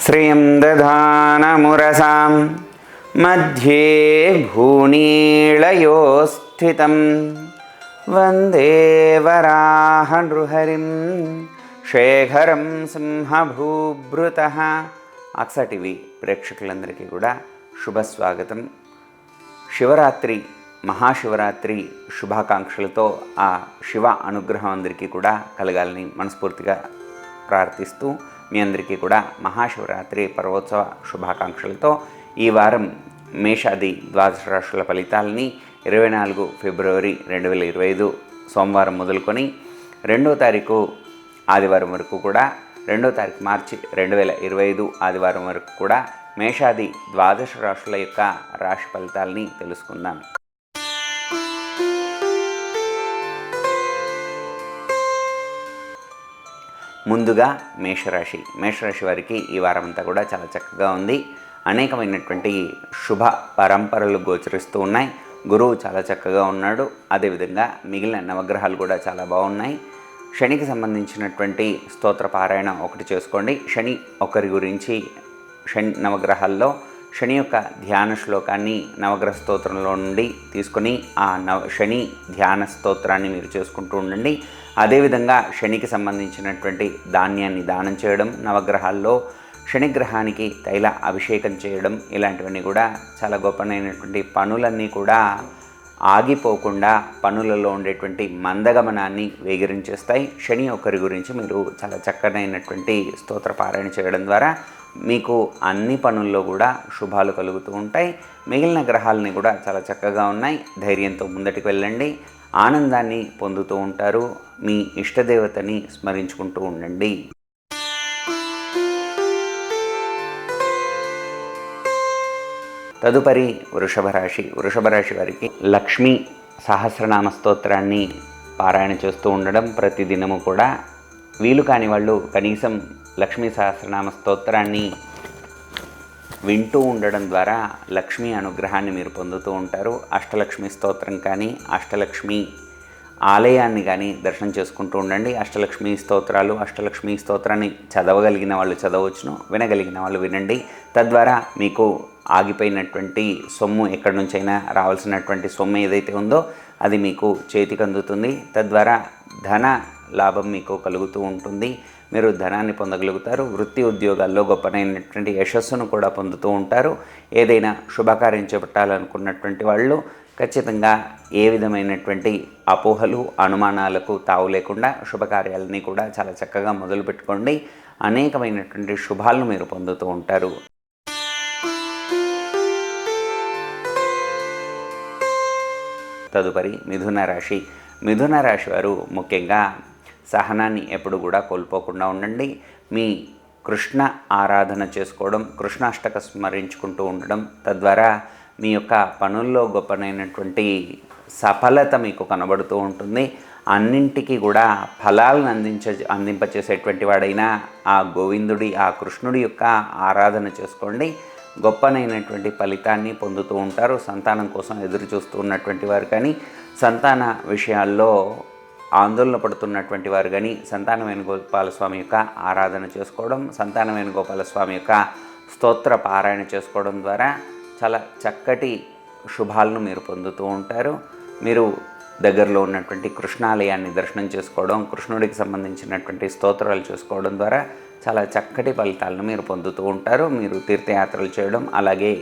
శ్రియం దధానమురసాం మధ్యే భూనీళయో స్థితం వందే వరాహనృహరిం శేఖరం సింహభూభృతః. అక్సా టీవీ ప్రేక్షకులందరికీ కూడా శుభస్వాగతం. శివరాత్రి, మహాశివరాత్రి శుభాకాంక్షలతో ఆ శివ అనుగ్రహం అందరికీ కూడా కలగాలని మనస్ఫూర్తిగా ప్రార్థిస్తూ మీ అందరికీ కూడా మహాశివరాత్రి పర్వోత్సవ శుభాకాంక్షలతో ఈ వారం మేషాది ద్వాదశ రాశుల ఫలితాలని 24 ఫిబ్రవరి 2025 సోమవారం మొదలుకొని 2వ తారీఖు ఆదివారం వరకు కూడా, 2వ తారీఖు మార్చి 2025 ఆదివారం వరకు కూడా మేషాది ద్వాదశ రాశుల యొక్క రాశి ఫలితాలని తెలుసుకుందాం. ముందుగా మేషరాశి వారికి ఈ వారం అంతా కూడా చాలా చక్కగా ఉంది. అనేకమైనటువంటి శుభ పరంపరలు గోచరిస్తూ ఉన్నాయి. గురువు చాలా చక్కగా ఉన్నాడు. అదేవిధంగా మిగిలిన నవగ్రహాలు కూడా చాలా బాగున్నాయి. శనికి సంబంధించినటువంటి స్తోత్ర పారాయణ ఒకటి చేసుకోండి. శని ఒకరి గురించి శని నవగ్రహాల్లో శని యొక్క ధ్యాన శ్లోకాన్ని నవగ్రహ స్తోత్రంలో నుండి తీసుకొని ఆ శని ధ్యాన స్తోత్రాన్ని మీరు చేసుకుంటూ ఉండండి. అదేవిధంగా శనికి సంబంధించినటువంటి ధాన్యాన్ని దానం చేయడం, నవగ్రహాల్లో శనిగ్రహానికి తైల అభిషేకం చేయడం, ఇలాంటివన్నీ కూడా చాలా గొప్పనైనటువంటి పనులన్నీ కూడా ఆగిపోకుండా పనులలో ఉండేటువంటి మందగమనాన్ని వేగిరించేస్తాయి. శని ఒకరి గురించి మీరు చాలా చక్కనైనటువంటి స్తోత్ర పారాయణ చేయడం ద్వారా మీకు అన్ని పనుల్లో కూడా శుభాలు కలుగుతూ ఉంటాయి. మిగిలిన గ్రహాలని కూడా చాలా చక్కగా ఉన్నాయి. ధైర్యంతో ముందటికి వెళ్ళండి. ఆనందాన్ని పొందుతూ ఉంటారు. మీ ఇష్టదేవతని స్మరించుకుంటూ ఉండండి. తదుపరి వృషభ రాశి వారికి లక్ష్మీ సహస్రనామ స్తోత్రాన్ని పారాయణ చేస్తూ ఉండడం, ప్రతిదినము కూడా వీలు కాని వాళ్ళు కనీసం లక్ష్మీ సహస్రనామ స్తోత్రాన్ని వింటూ ఉండడం ద్వారా లక్ష్మీ అనుగ్రహాన్ని మీరు పొందుతూ ఉంటారు. అష్టలక్ష్మి స్తోత్రం కానీ, అష్టలక్ష్మి ఆలయాన్ని కానీ దర్శనం చేసుకుంటూ ఉండండి. అష్టలక్ష్మి స్తోత్రాన్ని చదవగలిగిన వాళ్ళు చదవచ్చును, వినగలిగిన వాళ్ళు వినండి. తద్వారా మీకు ఆగిపోయినటువంటి సొమ్ము, ఎక్కడి నుంచైనా రావాల్సినటువంటి సొమ్ము ఏదైతే ఉందో అది మీకు చేతికి అందుతుంది. తద్వారా ధన లాభం మీకు కలుగుతూ ఉంటుంది. మీరు ధనాన్ని పొందగలుగుతారు. వృత్తి ఉద్యోగాల్లో గొప్పనైనటువంటి యశస్సును కూడా పొందుతూ ఉంటారు. ఏదైనా శుభకార్యం చేపట్టాలనుకున్నటువంటి వాళ్ళు ఖచ్చితంగా ఏ విధమైనటువంటి అపోహలు, అనుమానాలకు తావు లేకుండా శుభకార్యాలని కూడా చాలా చక్కగా మొదలుపెట్టుకోండి. అనేకమైనటువంటి శుభాలను మీరు పొందుతూ ఉంటారు. తదుపరి మిథున రాశి వారు ముఖ్యంగా సహనాన్ని ఎప్పుడు కూడా కోల్పోకుండా ఉండండి. మీ కృష్ణ ఆరాధన చేసుకోవడం, కృష్ణాష్టక స్మరించుకుంటూ ఉండడం, తద్వారా మీ యొక్క పనుల్లో గొప్పనైనటువంటి సఫలత మీకు కనబడుతూ ఉంటుంది. అన్నింటికీ కూడా ఫలాలను అందింపచేసేటువంటి వాడైనా ఆ గోవిందుడి, ఆ కృష్ణుడి యొక్క ఆరాధన చేసుకోండి. గొప్పనైనటువంటి ఫలితాన్ని పొందుతూ ఉంటారు. సంతానం కోసం ఎదురు చూస్తూ ఉన్నటువంటి వారు కానీ, సంతాన విషయాల్లో ఆందోళన పడుతున్నటువంటి వారు కానీ సంతాన వేణుగోపాలస్వామి యొక్క ఆరాధన చేసుకోవడం, సంతాన వేణుగోపాలస్వామి యొక్క స్తోత్ర పారాయణ చేసుకోవడం ద్వారా చాలా చక్కటి శుభాలను మీరు పొందుతూ ఉంటారు. మీరు దగ్గరలో ఉన్నటువంటి కృష్ణాలయాన్ని దర్శనం చేసుకోవడం, కృష్ణుడికి సంబంధించినటువంటి స్తోత్రాలు చేసుకోవడం ద్వారా చాలా చక్కటి ఫలితాలను మీరు పొందుతూ ఉంటారు. మీరు తీర్థయాత్రలు చేయడం, అలాగే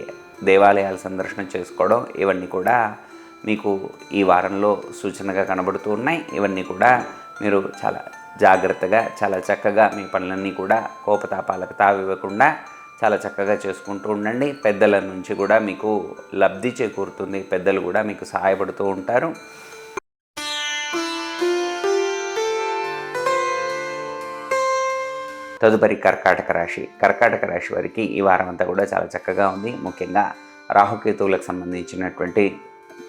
దేవాలయాల సందర్శన చేసుకోవడం, ఇవన్నీ కూడా మీకు ఈ వారంలో సూచనగా కనబడుతూ ఉన్నాయి. ఇవన్నీ కూడా మీరు చాలా జాగ్రత్తగా, చాలా చక్కగా మీ పనులన్నీ కూడా కోపతాపాలకు తావివ్వకుండా చాలా చక్కగా చేసుకుంటూ ఉండండి. పెద్దల నుంచి కూడా మీకు లబ్ధి చేకూరుతుంది. పెద్దలు కూడా మీకు సహాయపడుతూ ఉంటారు. తదుపరి కర్కాటక రాశి వారికి ఈ వారం అంతా కూడా చాలా చక్కగా ఉంది. ముఖ్యంగా రాహుకేతువులకు సంబంధించినటువంటి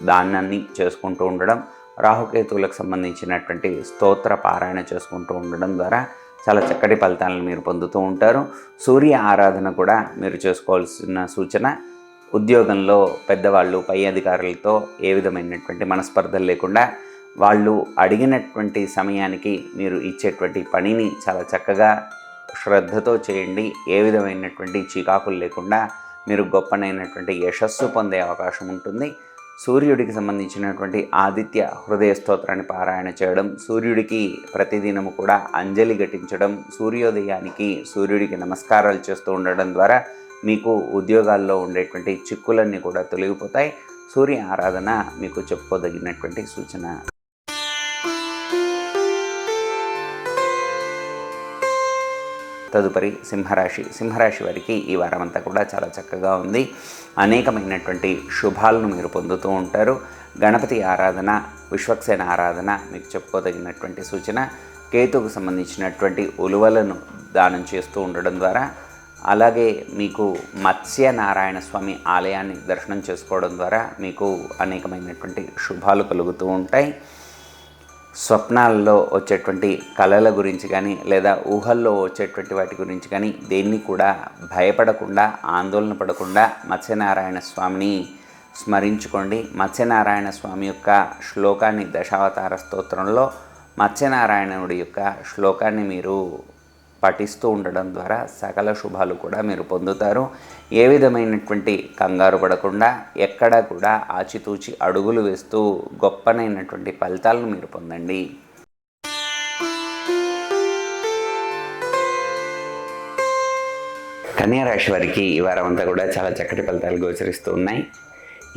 దానాన్ని చేసుకుంటూ ఉండడం, రాహుకేతువులకు సంబంధించినటువంటి స్తోత్ర పారాయణ చేసుకుంటూ ఉండడం ద్వారా చాలా చక్కటి ఫలితాలను మీరు పొందుతూ ఉంటారు. సూర్య ఆరాధన కూడా మీరు చేసుకోవాల్సిన సూచన. ఉద్యోగంలో పెద్దవాళ్ళు, పై అధికారులతో ఏ విధమైనటువంటి మనస్పర్ధలు లేకుండా వాళ్ళు అడిగినటువంటి సమయానికి మీరు ఇచ్చేటువంటి పనిని చాలా చక్కగా శ్రద్ధతో చేయండి. ఏ విధమైనటువంటి చికాకులు లేకుండా మీరు గొప్పనైనటువంటి యశస్సు పొందే అవకాశం ఉంటుంది. సూర్యుడికి సంబంధించినటువంటి ఆదిత్య హృదయ స్తోత్రాన్ని పారాయణ చేయడం, సూర్యుడికి ప్రతిదినము కూడా అంజలి ఘటించడం, సూర్యోదయానికి సూర్యుడికి నమస్కారాలు చేస్తూ ఉండడం ద్వారా మీకు ఉద్యోగాల్లో ఉండేటువంటి చిక్కులన్నీ కూడా తొలగిపోతాయి. సూర్య ఆరాధన మీకు చెప్పుకోదగినటువంటి సూచన. తదుపరి సింహరాశి వారికి ఈ వారం అంతా కూడా చాలా చక్కగా ఉంది. అనేకమైనటువంటి శుభాలను మీరు పొందుతూ ఉంటారు. గణపతి ఆరాధన, విశ్వక్సేన ఆరాధన మీకు చెప్పుకోదగినటువంటి సూచన. కేతుకు సంబంధించినటువంటి ఉలువలను దానం చేస్తూ ఉండడం ద్వారా, అలాగే మీకు మత్స్యనారాయణ స్వామి ఆలయాన్ని దర్శనం చేసుకోవడం ద్వారా మీకు అనేకమైనటువంటి శుభాలు కలుగుతూ ఉంటాయి. స్వప్నాల్లో వచ్చేటువంటి కళల గురించి కానీ లేదా ఊహల్లో వచ్చేటువంటి వాటి గురించి కానీ దేన్ని కూడా భయపడకుండా, ఆందోళన పడకుండా మత్స్యనారాయణ స్వామిని స్మరించుకోండి. మత్స్యనారాయణ స్వామి యొక్క శ్లోకాన్ని దశావతార స్తోత్రంలో మత్స్యనారాయణుడి యొక్క శ్లోకాన్ని మీరు పఠిస్తూ ఉండడం ద్వారా సకల శుభాలు కూడా మీరు పొందుతారు. ఏ విధమైనటువంటి కంగారు పడకుండా ఎక్కడ కూడా ఆచితూచి అడుగులు వేస్తూ గొప్పనైనటువంటి ఫలితాలను మీరు పొందండి. కన్యా రాశి వారికి ఈ వారం అంతా కూడా చాలా చక్కటి ఫలితాలు గోచరిస్తూ ఉన్నాయి.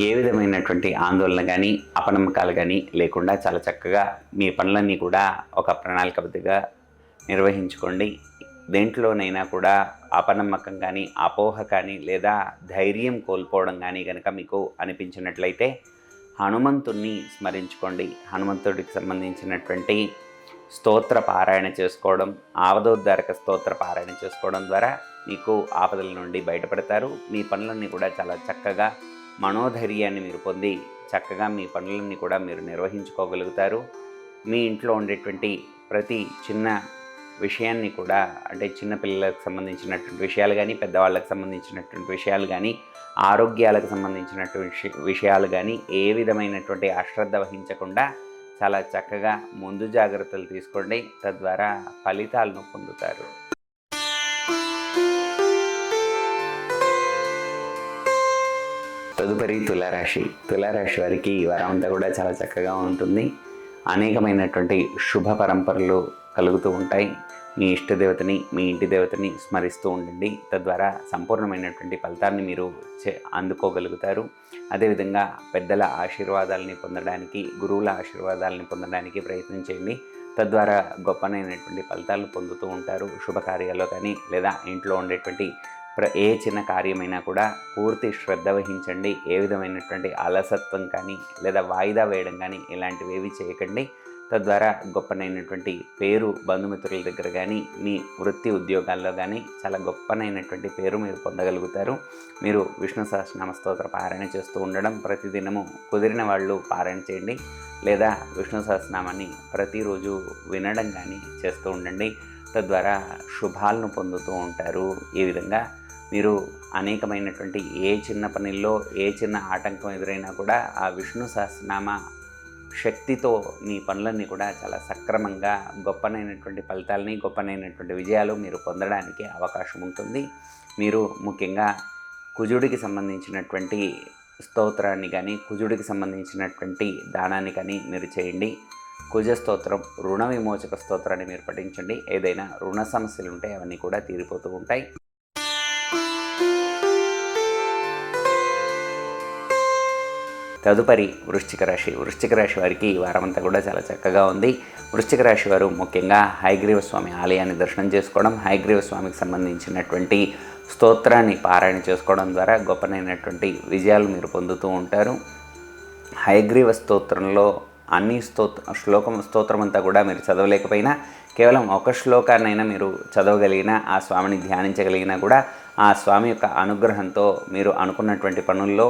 ఏ విధమైనటువంటి ఆందోళన కానీ అపనమ్మకాలు కానీ లేకుండా చాలా చక్కగా మీ పనులన్నీ కూడా ఒక ప్రణాళికబద్ధంగా నిర్వహించుకోండి. దేంట్లోనైనా కూడా అపనమ్మకం కానీ, అపోహ కానీ లేదా ధైర్యం కోల్పోవడం కానీ కనుక మీకు అనిపించినట్లయితే హనుమంతుణ్ణి స్మరించుకోండి. హనుమంతుడికి సంబంధించినటువంటి స్తోత్ర పారాయణ చేసుకోవడం, ఆపదోద్ధారక స్తోత్ర పారాయణ చేసుకోవడం ద్వారా మీకు ఆపదల నుండి బయటపడతారు. మీ పనులన్నీ కూడా చాలా చక్కగా మనోధైర్యాన్ని మీరు పొంది చక్కగా మీ పనులన్నీ కూడా మీరు నిర్వహించుకోగలుగుతారు. మీ ఇంట్లో ఉండేటువంటి ప్రతి చిన్న విషయాన్ని కూడా, అంటే చిన్నపిల్లలకు సంబంధించినటువంటి విషయాలు కానీ, పెద్దవాళ్ళకు సంబంధించినటువంటి విషయాలు కానీ, ఆరోగ్యాలకు సంబంధించినటువంటి విషయాలు కానీ ఏ విధమైనటువంటి అశ్రద్ధ వహించకుండా చాలా చక్కగా ముందు జాగ్రత్తలు తీసుకోండి. తద్వారా ఫలితాలను పొందుతారు. తదుపరి తులారాశి వారికి ఈ వారం అంతా కూడా చాలా చక్కగా ఉంటుంది. అనేకమైనటువంటి శుభ పరంపరలు కలుగుతూ ఉంటాయి. మీ ఇష్టదేవతని, మీ ఇంటి దేవతని స్మరిస్తూ ఉండండి. తద్వారా సంపూర్ణమైనటువంటి ఫలితాన్ని మీరు అందుకోగలుగుతారు. అదేవిధంగా పెద్దల ఆశీర్వాదాలని పొందడానికి, గురువుల ఆశీర్వాదాలని పొందడానికి ప్రయత్నం చేయండి. తద్వారా గొప్పనైనటువంటి ఫలితాలు పొందుతూ ఉంటారు. శుభకార్యాల్లో కానీ లేదా ఇంట్లో ఉండేటువంటి ఏ చిన్న కార్యమైనా కూడా పూర్తి శ్రద్ధ వహించండి. ఏ విధమైనటువంటి అలసత్వం కానీ లేదా వాయిదా వేయడం కానీ ఇలాంటివి ఏవి చేయకండి. తద్వారా గొప్పనైనటువంటి పేరు బంధుమిత్రుల దగ్గర కానీ, మీ వృత్తి ఉద్యోగాల్లో కానీ చాలా గొప్పనైనటువంటి పేరు మీరు పొందగలుగుతారు. మీరు విష్ణు సహస్రనామ స్తోత్ర పారాయణ చేస్తూ ఉండడం, ప్రతిదినము కుదిరిన వాళ్ళు పారాయణ చేయండి. లేదా విష్ణు సహస్రనామాన్ని ప్రతిరోజు వినడం కానీ చేస్తూ ఉండండి. తద్వారా శుభాలను పొందుతూ ఉంటారు. ఈ విధంగా మీరు అనేకమైనటువంటి ఏ చిన్న పనుల్లో ఏ చిన్న ఆటంకం ఎదురైనా కూడా ఆ విష్ణు సహస్రనామ శక్తితో మీ పనులన్నీ కూడా చాలా సక్రమంగా గొప్పనైనటువంటి ఫలితాలని, గొప్పనైనటువంటి విజయాలు మీరు పొందడానికి అవకాశం ఉంటుంది. మీరు ముఖ్యంగా కుజుడికి సంబంధించినటువంటి స్తోత్రాన్ని కానీ, కుజుడికి సంబంధించినటువంటి దానాన్ని కానీ మీరు చేయండి. కుజ స్తోత్రం, రుణ విమోచక స్తోత్రాన్ని మీరు పఠించండి. ఏదైనా రుణ సమస్యలు ఉంటే అవన్నీ కూడా తీరిపోతూ ఉంటాయి. తదుపరి వృశ్చిక రాశి వారికి ఈ వారమంతా కూడా చాలా చక్కగా ఉంది. వృశ్చిక రాశి వారు ముఖ్యంగా హయగ్రీవ స్వామి ఆలయాన్ని దర్శనం చేసుకోవడం, హయగ్రీవ స్వామికి సంబంధించినటువంటి స్తోత్రాన్ని పారాయణ చేసుకోవడం ద్వారా గొప్పనైనటువంటి విజయాలు మీరు పొందుతూ ఉంటారు. హయగ్రీవ స్తోత్రంలో అన్ని స్తోత్రం అంతా కూడా మీరు చదవలేకపోయినా కేవలం ఒక శ్లోకాన్నైనా మీరు చదవగలిగినా, ఆ స్వామిని ధ్యానించగలిగినా కూడా ఆ స్వామి యొక్క అనుగ్రహంతో మీరు అనుకున్నటువంటి పనుల్లో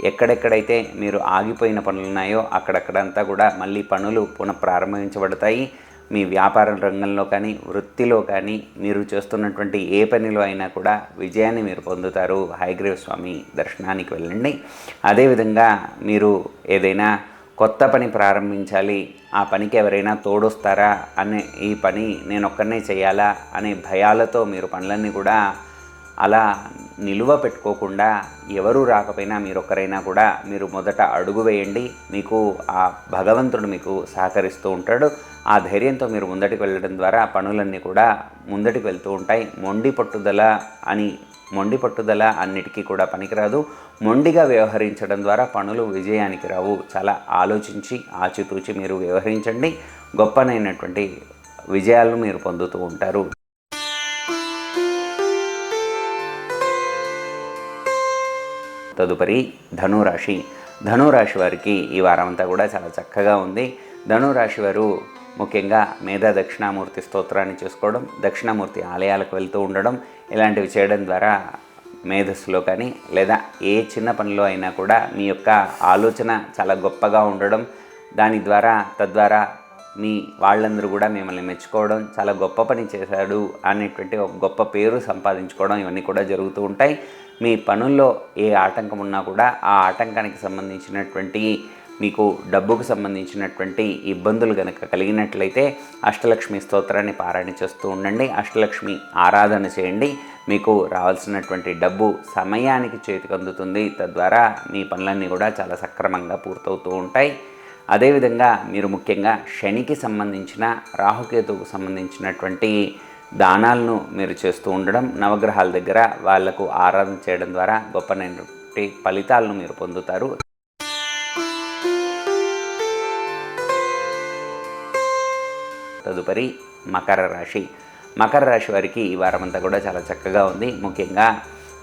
ఎక్కడెక్కడైతే మీరు ఆగిపోయిన పనులు ఉన్నాయో అక్కడక్కడంతా కూడా మళ్ళీ పనులు పునఃప్రారంభించబడతాయి. మీ వ్యాపార రంగంలో కానీ, వృత్తిలో కానీ, మీరు చేస్తున్నటువంటి ఏ పనిలో అయినా కూడా విజయాన్ని మీరు పొందుతారు. హయగ్రీవ స్వామి దర్శనానికి వెళ్ళండి. అదేవిధంగా మీరు ఏదైనా కొత్త పని ప్రారంభించాలి, ఆ పనికి ఎవరైనా తోడొస్తారా అనే, ఈ పని నేను ఒక్కనే చేయాలా అనే భయాలతో మీరు పనులన్నీ కూడా అలా నిలువ పెట్టుకోకుండా, ఎవరు రాకపోయినా మీరొక్కరైనా కూడా మీరు మొదట అడుగు వేయండి. మీకు ఆ భగవంతుడు మీకు సహకరిస్తూ ఉంటాడు. ఆ ధైర్యంతో మీరు ముందటికి వెళ్ళడం ద్వారా పనులన్నీ కూడా ముందటికి వెళ్తూ ఉంటాయి. మొండి పట్టుదల అన్నిటికీ కూడా పనికిరాదు. మొండిగా వ్యవహరించడం ద్వారా పనులు విజయానికి రావు. చాలా ఆలోచించి ఆచితూచి మీరు వ్యవహరించండి. గొప్పనైనటువంటి విజయాలను మీరు పొందుతూ ఉంటారు. తదుపరి ధనురాశి. ధనురాశి వారికి ఈ వారం అంతా కూడా చాలా చక్కగా ఉంది. ధనురాశి వారు ముఖ్యంగా మేధా దక్షిణామూర్తి స్తోత్రాన్ని చేసుకోవడం, దక్షిణామూర్తి ఆలయాలకు వెళ్తూ ఉండడం, ఇలాంటివి చేయడం ద్వారా మేధస్సులో కానీ లేదా ఏ చిన్న పనిలో అయినా కూడా మీ యొక్క ఆలోచన చాలా గొప్పగా ఉండడం, తద్వారా మీ వాళ్ళందరూ కూడా మిమ్మల్ని మెచ్చుకోవడం, చాలా గొప్ప పని చేశాడు అనేటువంటి ఒక గొప్ప పేరు సంపాదించుకోవడం, ఇవన్నీ కూడా జరుగుతూ ఉంటాయి. మీ పనుల్లో ఏ ఆటంకం ఉన్నా కూడా ఆ ఆటంకానికి సంబంధించినటువంటి, మీకు డబ్బుకు సంబంధించినటువంటి ఇబ్బందులు కనుక కలిగినట్లయితే అష్టలక్ష్మి స్తోత్రాన్ని పారాయణ చేస్తూ ఉండండి. అష్టలక్ష్మి ఆరాధన చేయండి. మీకు రావాల్సినటువంటి డబ్బు సమయానికి చేతికి అందుతుంది. తద్వారా మీ పనులన్నీ కూడా చాలా సక్రమంగా పూర్తవుతూ ఉంటాయి. అదేవిధంగా మీరు ముఖ్యంగా శనికి సంబంధించిన, రాహుకేతువుకు సంబంధించినటువంటి దానాలను మీరు చేస్తూ ఉండడం, నవగ్రహాల దగ్గర వాళ్లకు ఆరాధన చేయడం ద్వారా గొప్పనైనటువంటి ఫలితాలను మీరు పొందుతారు. తదుపరి మకర రాశి. మకర రాశి వారికి ఈ వారం అంతా కూడా చాలా చక్కగా ఉంది. ముఖ్యంగా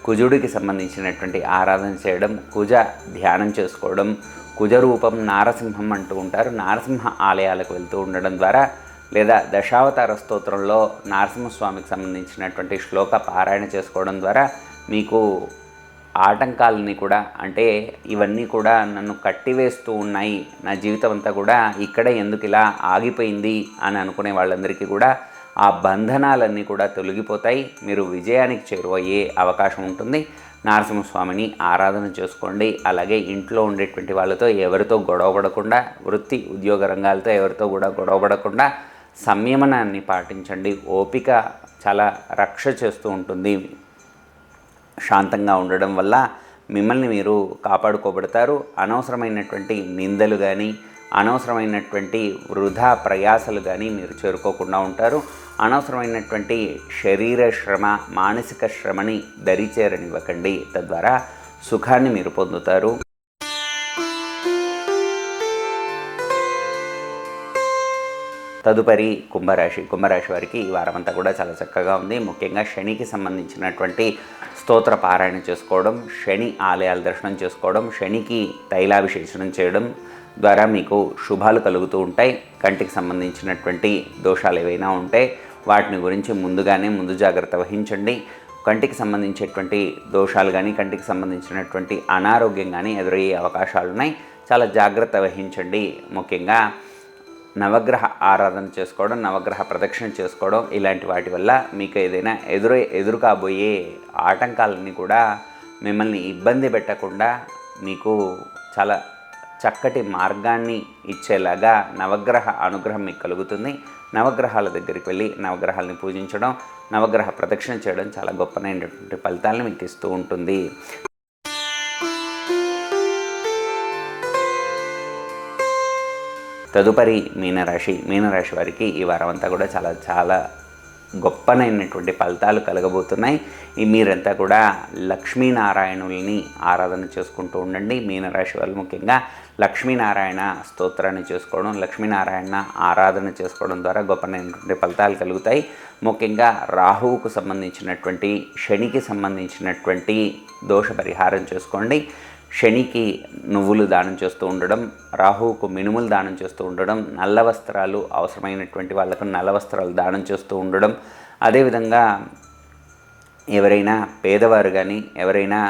కుజుడికి సంబంధించినటువంటి ఆరాధన చేయడం, కుజ ధ్యానం చేసుకోవడం, కుజ రూపం నారసింహం అంటూ ఉంటారు. నారసింహ ఆలయాలకు వెళ్తూ ఉండడం ద్వారా లేదా దశావతార స్తోత్రంలో నరసింహస్వామికి సంబంధించినటువంటి శ్లోక పారాయణ చేసుకోవడం ద్వారా మీకు ఆటంకాలని కూడా, అంటే ఇవన్నీ కూడా నన్ను కట్టివేస్తూ ఉన్నాయి, నా జీవితం అంతా కూడా ఇక్కడే ఎందుకు ఇలా ఆగిపోయింది అని అనుకునే వాళ్ళందరికీ కూడా ఆ బంధనాలన్నీ కూడా తొలగిపోతాయి. మీరు విజయానికి చేరువయ్యే అవకాశం ఉంటుంది. నరసింహస్వామిని ఆరాధన చేసుకోండి. అలాగే ఇంట్లో ఉండేటువంటి వాళ్ళతో ఎవరితో గొడవపడకుండా, వృత్తి ఉద్యోగ రంగాలతో ఎవరితో కూడా గొడవపడకుండా సంయమనాన్ని పాటించండి. ఓపిక చాలా రక్ష చేస్తూ ఉంటుంది. శాంతంగా ఉండడం వల్ల మిమ్మల్ని మీరు కాపాడుకోబడతారు. అనవసరమైనటువంటి నిందలు కానీ, అనవసరమైనటువంటి వృధా ప్రయాసలు కానీ మీరు చేరుకోకుండా ఉంటారు. అనవసరమైనటువంటి శరీర శ్రమ, మానసిక శ్రమని దరిచేరనివ్వకండి. తద్వారా సుఖాన్ని మీరు పొందుతారు. తదుపరి కుంభరాశి. కుంభరాశి వారికి ఈ వారం అంతా కూడా చాలా చక్కగా ఉంది. ముఖ్యంగా శనికి సంబంధించినటువంటి స్తోత్ర పారాయణ చేసుకోవడం, శని ఆలయాల దర్శనం చేసుకోవడం, శనికి తైలాభిషేచనం చేయడం ద్వారా మీకు శుభాలు కలుగుతూ ఉంటాయి. కంటికి సంబంధించినటువంటి దోషాలు ఏవైనా ఉంటే వాటిని గురించి ముందు జాగ్రత్త వహించండి. కంటికి సంబంధించేటువంటి దోషాలు కానీ, కంటికి సంబంధించినటువంటి అనారోగ్యం కానీ ఎదురయ్యే అవకాశాలు ఉన్నాయి. చాలా జాగ్రత్త వహించండి. ముఖ్యంగా నవగ్రహ ఆరాధన చేసుకోవడం, నవగ్రహ ప్రదక్షిణ చేసుకోవడం, ఇలాంటి వాటి వల్ల మీకు ఏదైనా ఎదురు కాబోయే ఆటంకాలన్నీ కూడా మిమ్మల్ని ఇబ్బంది పెట్టకుండా మీకు చాలా చక్కటి మార్గాన్ని ఇచ్చేలాగా నవగ్రహ అనుగ్రహం మీకు కలుగుతుంది. నవగ్రహాల దగ్గరికి వెళ్ళి నవగ్రహాలని పూజించడం, నవగ్రహ ప్రదక్షిణ చేయడం చాలా గొప్పనైనటువంటి ఫలితాలను మీకు ఇస్తూ ఉంటుంది. తదుపరి మీనరాశి. మీనరాశి వారికి ఈ వారం అంతా కూడా చాలా గొప్పనైనటువంటి ఫలితాలు కలగబోతున్నాయి. మీరంతా కూడా లక్ష్మీనారాయణుల్ని ఆరాధన చేసుకుంటూ ఉండండి. మీనరాశి వాళ్ళు ముఖ్యంగా లక్ష్మీనారాయణ స్తోత్రాన్ని చేసుకోవడం, లక్ష్మీనారాయణ ఆరాధన చేసుకోవడం ద్వారా గొప్పనైనటువంటి ఫలితాలు కలుగుతాయి. ముఖ్యంగా రాహువుకు సంబంధించినటువంటి, శనికి సంబంధించినటువంటి దోష పరిహారం చేసుకోండి. శనికి నువ్వులు దానం చేస్తూ ఉండడం, రాహువుకు మినుములు దానం చేస్తూ ఉండడం, నల్ల వస్త్రాలు అవసరమైనటువంటి వాళ్ళకు నల్ల వస్త్రాలు దానం చేస్తూ ఉండడం, అదేవిధంగా ఎవరైనా పేదవారు కానీ, ఎవరైనా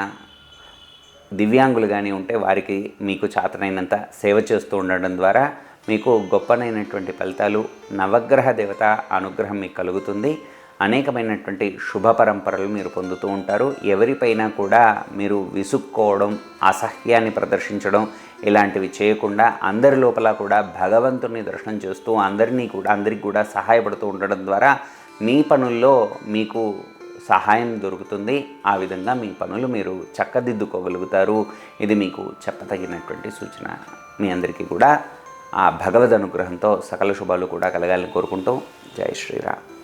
దివ్యాంగులు కానీ ఉంటే వారికి మీకు చేతనైనంత సేవ చేస్తూ ఉండడం ద్వారా మీకు గొప్పనైనటువంటి ఫలితాలు, నవగ్రహ దేవత అనుగ్రహం మీకు కలుగుతుంది. అనేకమైనటువంటి శుభ పరంపరలు మీరు పొందుతూ ఉంటారు. ఎవరిపైనా కూడా మీరు విసుక్కోవడం, అసహ్యాన్ని ప్రదర్శించడం ఇలాంటివి చేయకుండా అందరి లోపల కూడా భగవంతుని దర్శనం చేస్తూ అందరికి కూడా సహాయపడుతూ ఉండడం ద్వారా మీ పనుల్లో మీకు సహాయం దొరుకుతుంది. ఆ విధంగా మీ పనులు మీరు చక్కదిద్దుకోగలుగుతారు. ఇది మీకు చెప్పతగినటువంటి సూచన. మీ అందరికీ కూడా ఆ భగవద్ అనుగ్రహంతో సకల శుభాలు కూడా కలగాలని కోరుకుంటూ జై శ్రీరామ్.